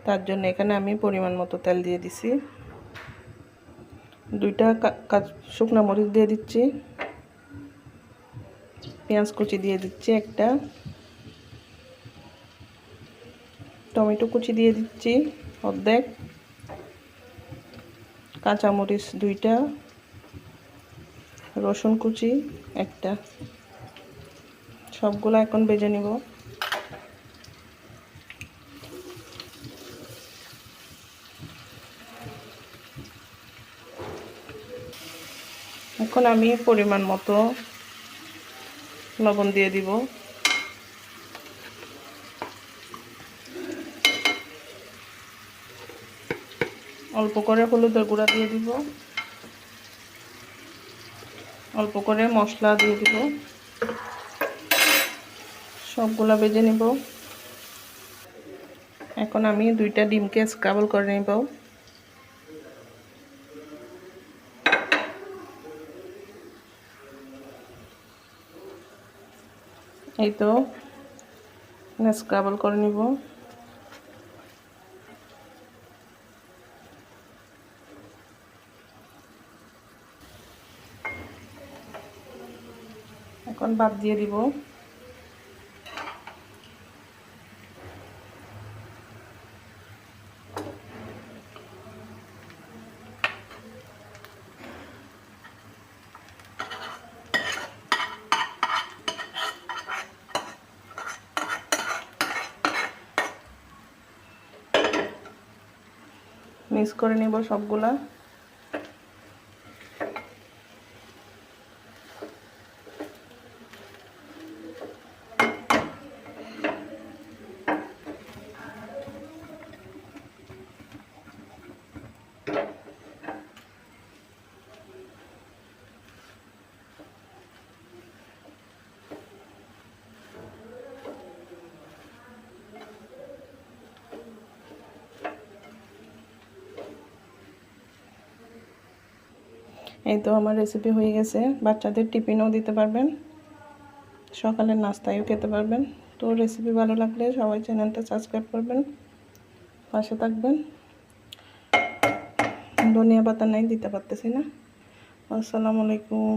তার জন্য এখানে আমি পরিমাণ মতো তেল দিয়ে দিছি। 2টা শুকনো মরিচ দিয়ে দিচ্ছি, পেঁয়াজ কুচি দিয়ে দিচ্ছি একটা, টমেটো কুচি দিয়ে দিচ্ছি অর্ধেক, কাঁচামরিচ 2টা, রসুন কুচি একটা। সবগুলো এখন ভেজে নিব। এখন আমি পরিমাণ মতো লবণ দিয়ে দিব, অল্প করে হলুদের গুঁড়া দিয়ে দিব, অল্প করে মশলা দিয়ে দিব। সবগুলা ভেজে নিব। এখন আমি 2টা ডিমকে স্ক্রাবল করে নেব। এই তো স্ক্রাবল করে নিব। এখন ভাত দিয়ে দিব। মিক্স করে নিব সবগুলা। এই তো আমার রেসিপি হয়ে গেছে। বাচ্চাদের টিফিনও দিতে পারবেন, সকালের নাস্তায়ও খেতে পারবেন। তো রেসিপি ভালো লাগলে সবাই চ্যানেলটা সাবস্ক্রাইব করবেন, পাশে থাকবেন। ধনিয়া পাতা নাই, দিতে পারতেছি না। আসসালামু আলাইকুম।